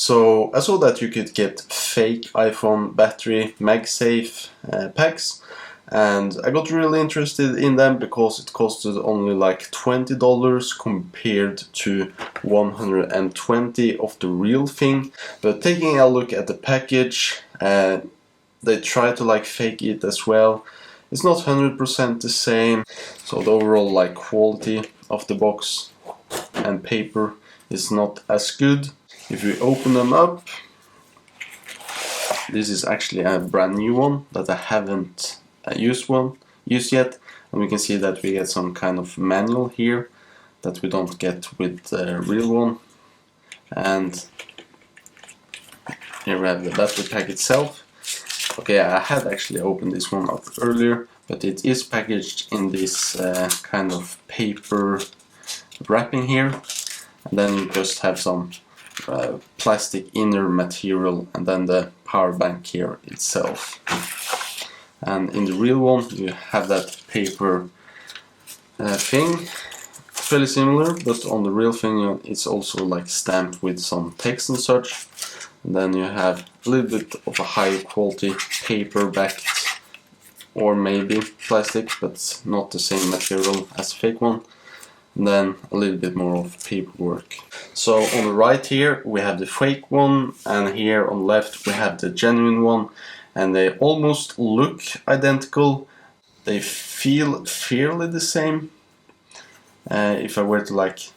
So I saw that you could get fake iPhone battery Magsafe packs, and I got really interested in them because it costed only like $20 compared to $120 of the real thing. But taking a look at the package, they try to like fake it as well. It's not 100% the same, so the overall like quality of the box and paper is not as good. If we open them up, this is actually a brand new one that I haven't used yet, and we can see that we get some kind of manual here that we don't get with the real one. And here we have the battery pack itself. Okay, I had actually opened this one up earlier, but it is packaged in this kind of paper wrapping here, and then you just have some plastic inner material, and then the power bank here itself. And in the real one you have that paper thing, fairly similar, but on the real thing it's also like stamped with some text and such. And then you have a little bit of a higher quality paper backed, or maybe plastic, but not the same material as the fake one. And then a little bit more of paperwork. So on the right here we have the fake one, and here on the left we have the genuine one, and they almost look identical. They feel fairly the same. If I were to like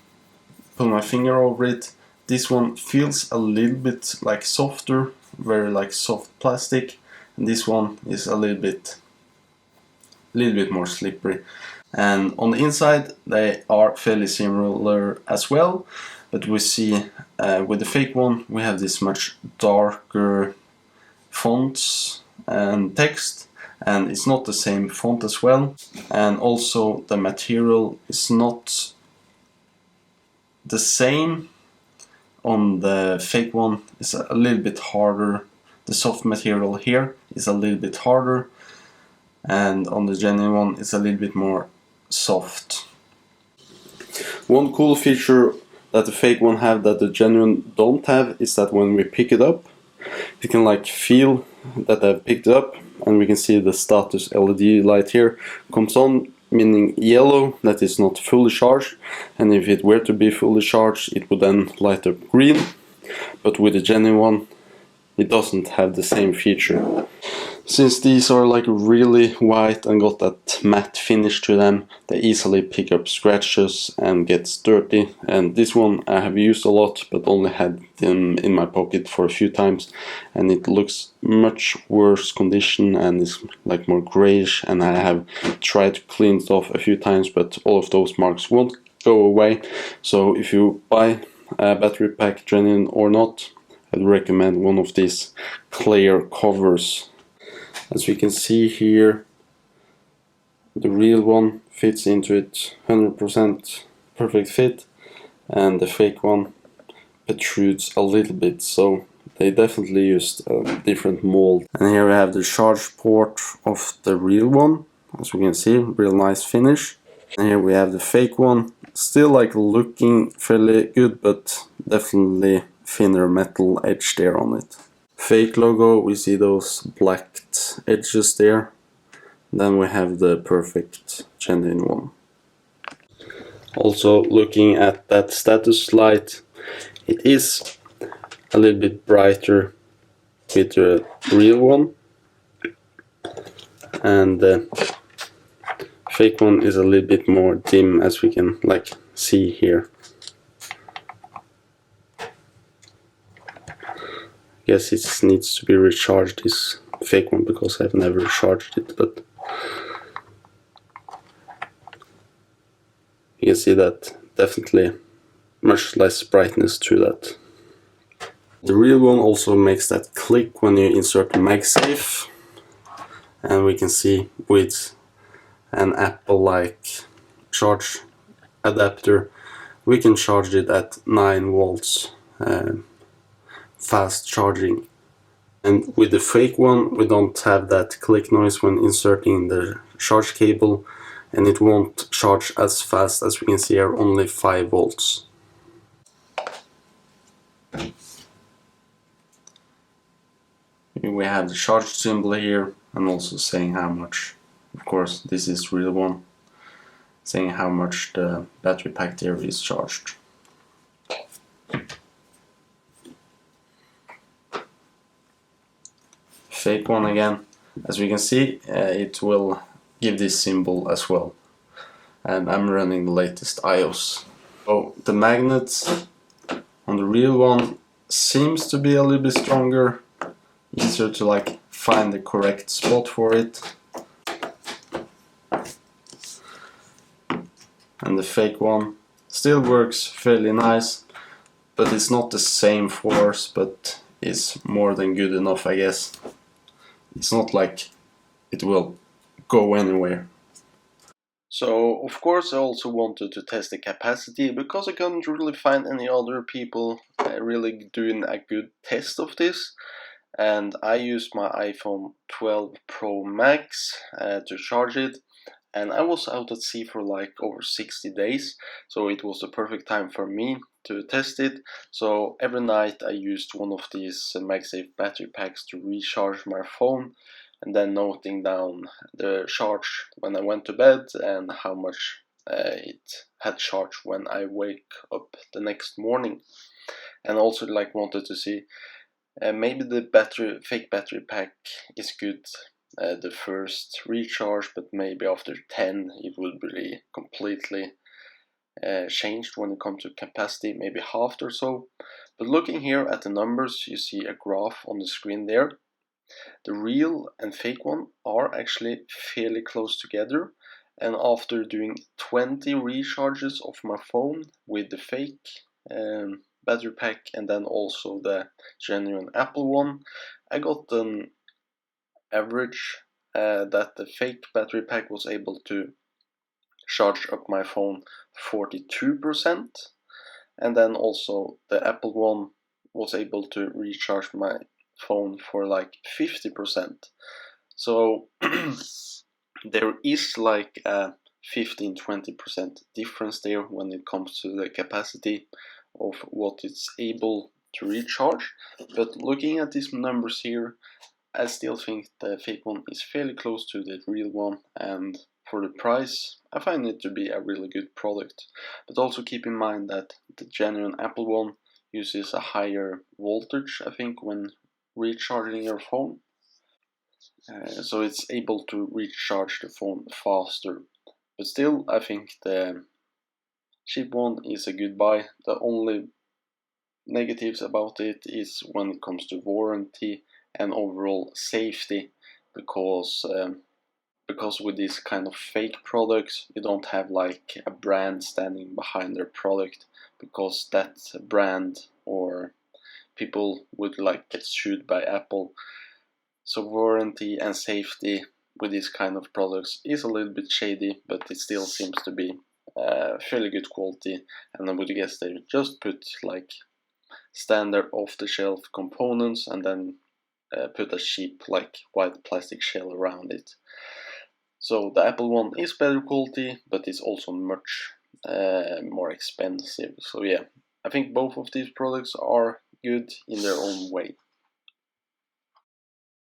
put my finger over it, this one feels a little bit like softer, very like soft plastic, and this one is a little bit more slippery. And on the inside they are fairly similar as well, but we see with the fake one we have this much darker fonts and text, and it's not the same font as well, and also the material is not the same. On the fake one it's a little bit harder, the soft material here is a little bit harder, and on the genuine one it's a little bit more soft. One cool feature that the fake one have that the genuine don't have is that when we pick it up, you can like feel that I've picked it up, and we can see the status LED light here comes on, meaning yellow, that is not fully charged, and if it were to be fully charged it would then light up green. But with the genuine one it doesn't have the same feature. Since these are like really white and got that matte finish to them, they easily pick up scratches and get dirty. And this one I have used a lot, but only had them in my pocket for a few times, and it looks much worse condition and is like more grayish, and I have tried to clean it off a few times, but all of those marks won't go away. So if you buy a battery pack, genuine or not, I'd recommend one of these clear covers. As we can see here, the real one fits into it 100% perfect fit, and the fake one protrudes a little bit, so they definitely used a different mold. And here we have the charge port of the real one, as we can see, real nice finish. And here we have the fake one, still like looking fairly good, but definitely thinner metal edge there on it. Fake logo, we see those blacked edges there. Then we have the perfect genuine one. Also looking at that status light, it is a little bit brighter with the real one, and the fake one is a little bit more dim, as we can like see here. Guess it needs to be recharged, this fake one, because I've never recharged it, but you can see that definitely much less brightness to that. The real one also makes that click when you insert the Magsafe, and we can see with an Apple-like charge adapter we can charge it at 9 volts. Fast charging. And with the fake one we don't have that click noise when inserting the charge cable, and it won't charge as fast. As we can see here, only 5 volts. we have the charge symbol here, and also saying how much, of course this is real one, saying how much the battery pack there is charged. Fake one again, as we can see, it will give this symbol as well, and I'm running the latest iOS. So the magnet on the real one seems to be a little bit stronger, easier to like find the correct spot for it. And the fake one still works fairly nice, but it's not the same force, but is more than good enough, I guess. It's not like it will go anywhere. So of course I also wanted to test the capacity, because I couldn't really find any other people really doing a good test of this. And I used my iPhone 12 Pro Max to charge it, and I was out at sea for like over 60 days, so it was the perfect time for me to test it. So every night I used one of these Magsafe battery packs to recharge my phone, and then noting down the charge when I went to bed and how much it had charged when I wake up the next morning. And also like wanted to see maybe the fake battery pack is good the first recharge, but maybe after 10 it will be completely changed when it comes to capacity, maybe halved or so. But looking here at the numbers, you see a graph on the screen there. The real and fake one are actually fairly close together, and after doing 20 recharges of my phone with the fake battery pack and then also the genuine Apple one, I got an average that the fake battery pack was able to charge up my phone 42%, and then also the Apple one was able to recharge my phone for like 50%. So there is like a 15-20% difference there when it comes to the capacity of what it's able to recharge. But looking at these numbers here, I still think the fake one is fairly close to the real one, and for the price I find it to be a really good product. But also keep in mind that the genuine Apple one uses a higher voltage, I think, when recharging your phone, so it's able to recharge the phone faster. But still, I think the cheap one is a good buy. The only negatives about it is when it comes to warranty and overall safety, because with these kind of fake products you don't have like a brand standing behind their product, because that brand or people would like get sued by Apple. So warranty and safety with these kind of products is a little bit shady, but it still seems to be fairly good quality, and I would guess they just put like standard off-the-shelf components and then put a cheap like white plastic shell around it. So the Apple one is better quality, but it's also much more expensive. So yeah, I think both of these products are good in their own way.